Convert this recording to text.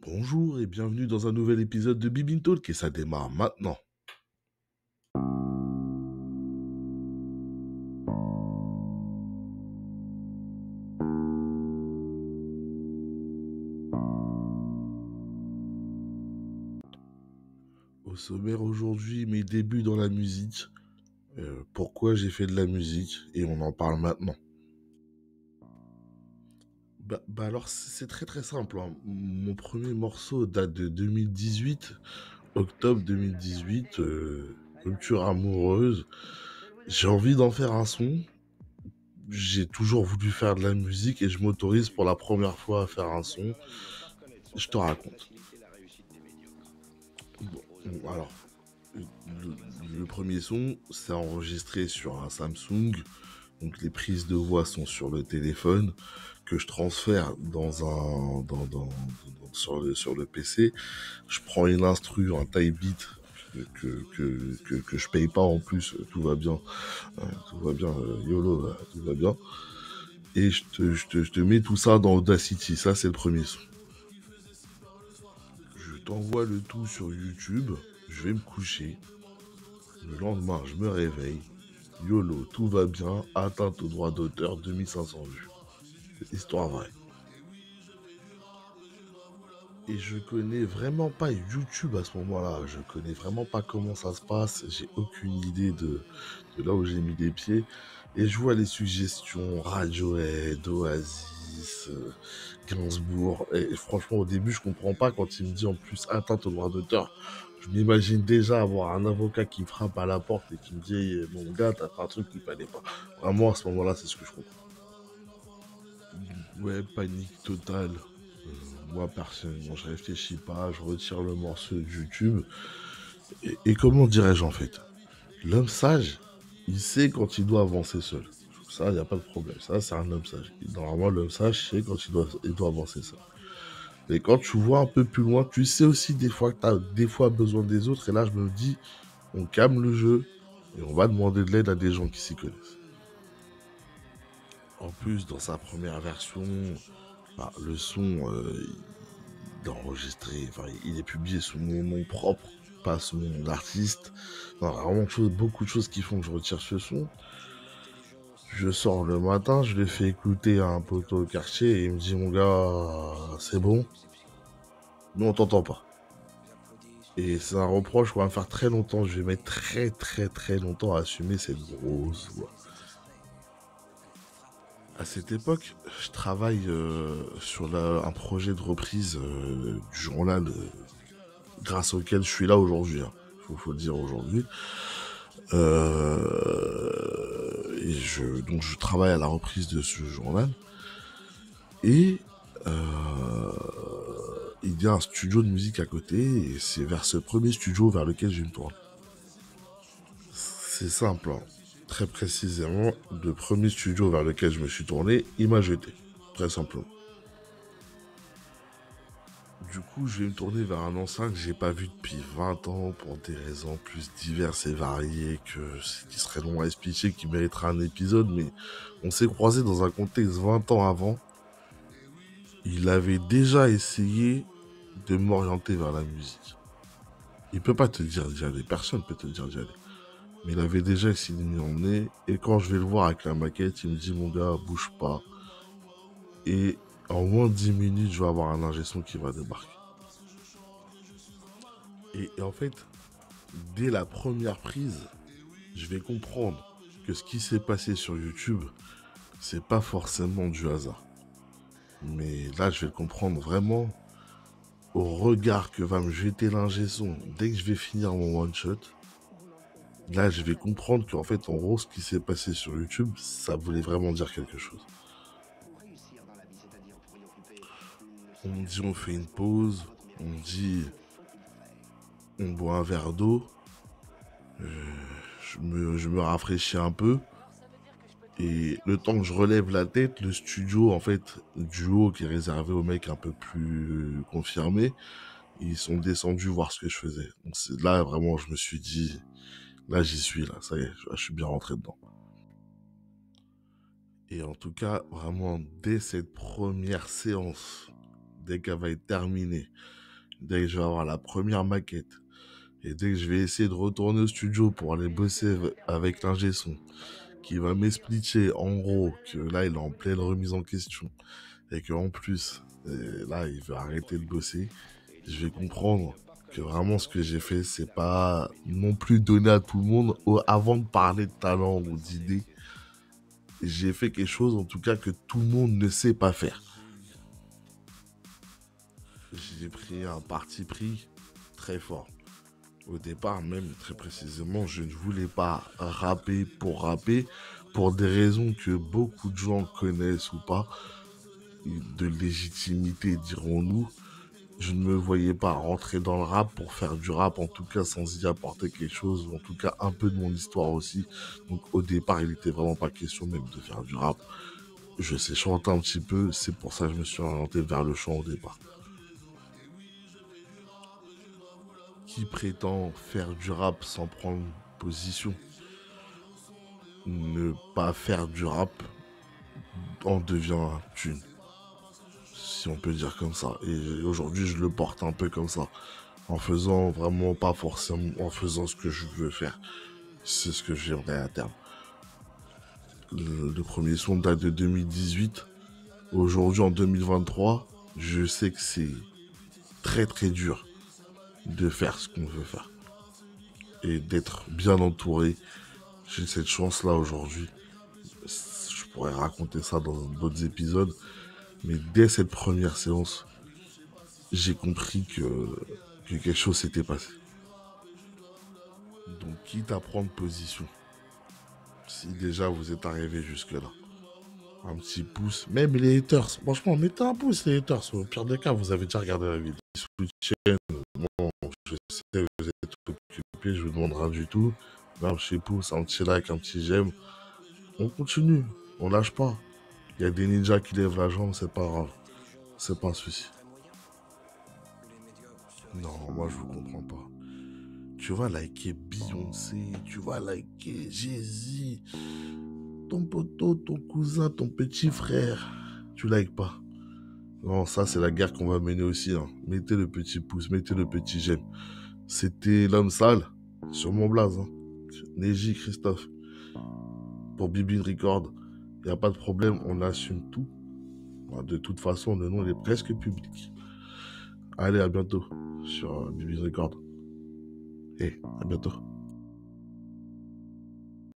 Bonjour et bienvenue dans un nouvel épisode de Bibin Talk et ça démarre maintenant. Au sommaire aujourd'hui, mes débuts dans la musique, pourquoi j'ai fait de la musique et on en parle maintenant. Alors c'est très très simple, hein. Mon premier morceau date de 2018, octobre 2018, rupture amoureuse. J'ai envie d'en faire un son. J'ai toujours voulu faire de la musique et je m'autorise pour la première fois à faire un son. Je te raconte. Alors, le premier son, c'est enregistré sur un Samsung. Donc les prises de voix sont sur le téléphone que je transfère sur le PC. Je prends une instru, un type beat que je paye pas en plus, tout va bien, tout va bien, YOLO, tout va bien. Et je te mets tout ça dans Audacity, ça c'est le premier son. Je t'envoie le tout sur YouTube, je vais me coucher. Le lendemain, je me réveille. YOLO, tout va bien, atteinte au droit d'auteur, 2500 vues. Histoire vraie. Et je connais vraiment pas YouTube à ce moment-là. Je connais vraiment pas comment ça se passe. J'ai aucune idée de là où j'ai mis les pieds. Et je vois les suggestions Radiohead, Oasis, Gainsbourg. Et franchement, au début, je comprends pas quand il me dit en plus atteinte au droit d'auteur. Je m'imagine déjà avoir un avocat qui me frappe à la porte et qui me dit mon gars, t'as fait un truc qu'il fallait pas. Vraiment, à ce moment-là, c'est ce que je comprends. Ouais, panique totale. Moi, personnellement, je réfléchis pas, je retire le morceau de YouTube. Et comment dirais-je en fait? L'homme sage, il sait quand il doit avancer seul. Ça, il n'y a pas de problème. Ça, c'est un homme sage. Normalement, l'homme sage sait quand il doit avancer seul. Et quand tu vois un peu plus loin, tu sais aussi des fois que tu as des fois besoin des autres. Et là, je me dis, on calme le jeu et on va demander de l'aide à des gens qui s'y connaissent. En plus, dans sa première version, le son, il est enregistré, enfin, il est publié sous mon nom propre, pas sous mon nom d'artiste. Non, vraiment beaucoup de choses qui font que je retire ce son. Je sors le matin, je le fais écouter à un poteau au quartier et il me dit mon gars, c'est bon, nous on t'entend pas. Et c'est un reproche qu'on va me faire très longtemps. Je vais mettre très très très longtemps à assumer cette grosse voix. À cette époque, je travaille sur un projet de reprise du journal grâce auquel je suis là aujourd'hui. Hein. Faut le dire aujourd'hui. Donc je travaille à la reprise de ce journal. Et il y a un studio de musique à côté. Et c'est vers ce premier studio vers lequel je me tourne. C'est simple. Hein. Très précisément, le premier studio vers lequel je me suis tourné, il m'a jeté. Très simplement. Du coup, je vais me tourner vers un ancien que j'ai pas vu depuis 20 ans pour des raisons plus diverses et variées qui serait long à expliquer, qui mériterait un épisode, mais on s'est croisés dans un contexte 20 ans avant. Il avait déjà essayé de m'orienter vers la musique. Il peut pas te dire d'y aller, personne peut te dire d'y aller. Mais il avait déjà essayé de m'y emmener, et quand je vais le voir avec la maquette, il me dit mon gars, bouge pas. Et en moins de 10 minutes, je vais avoir un ingé son qui va débarquer. Et en fait, dès la première prise, je vais comprendre que ce qui s'est passé sur YouTube, c'est pas forcément du hasard. Mais là, je vais le comprendre vraiment au regard que va me jeter l'ingé son dès que je vais finir mon one shot. Là, je vais comprendre qu'en fait, en gros, ce qui s'est passé sur YouTube, ça voulait vraiment dire quelque chose. On me dit on fait une pause, on me dit on boit un verre d'eau, je me rafraîchis un peu. Et le temps que je relève la tête, le studio, en fait, du haut qui est réservé aux mecs un peu plus confirmés, ils sont descendus voir ce que je faisais. Donc c'est là, vraiment, je me suis dit, là, j'y suis, là, ça y est, je suis bien rentré dedans. Et en tout cas, vraiment, dès cette première séance dès qu'elle va être terminée, dès que je vais avoir la première maquette, et dès que je vais essayer de retourner au studio pour aller bosser avec l'ingé son, qui va m'expliquer en gros que là il est en pleine remise en question, et qu'en plus, là il veut arrêter de bosser, je vais comprendre que vraiment ce que j'ai fait, c'est pas non plus donné à tout le monde. Avant de parler de talent ou d'idées, j'ai fait quelque chose en tout cas que tout le monde ne sait pas faire. J'ai pris un parti pris très fort. Au départ, même très précisément, je ne voulais pas rapper pour des raisons que beaucoup de gens connaissent ou pas, de légitimité dirons-nous. Je ne me voyais pas rentrer dans le rap pour faire du rap, en tout cas sans y apporter quelque chose, ou en tout cas un peu de mon histoire aussi. Donc au départ, il n'était vraiment pas question même de faire du rap. Je sais chanter un petit peu, c'est pour ça que je me suis orienté vers le chant au départ. Qui prétend faire du rap sans prendre position? Ne pas faire du rap en devient une, si on peut dire comme ça. Et aujourd'hui, je le porte un peu comme ça, en faisant vraiment pas forcément, en faisant ce que je veux faire. C'est ce que j'aimerais à terme. Le premier son date de 2018. Aujourd'hui, en 2023, je sais que c'est très très dur de faire ce qu'on veut faire et d'être bien entouré. J'ai cette chance-là aujourd'hui. Je pourrais raconter ça dans d'autres épisodes, mais dès cette première séance, j'ai compris que quelque chose s'était passé. Donc, quitte à prendre position, si déjà vous êtes arrivé jusque-là, un petit pouce, même les haters, franchement, mettez un pouce les haters, au pire des cas, vous avez déjà regardé la vidéo. Soutien, bon, je sais, vous êtes occupé, je vous demande rien du tout. Mais un petit pouce, un petit like, un petit j'aime, on continue, on lâche pas. Il y a des ninjas qui lèvent la jambe, c'est pas grave, c'est pas un souci. Non, moi je vous comprends pas. Tu vas liker Beyoncé, tu vas liker Jay-Z, ton poteau, ton cousin, ton petit frère. Tu likes pas. Non, ça c'est la guerre qu'on va mener aussi. Hein. Mettez le petit pouce, mettez le petit j'aime. C'était l'homme sale sur mon blaze. Hein. Neji Christophe. Pour Bibine Record. Il n'y a pas de problème, on assume tout. De toute façon, le nom il est presque public. Allez, à bientôt sur Bibine Record. Et à bientôt.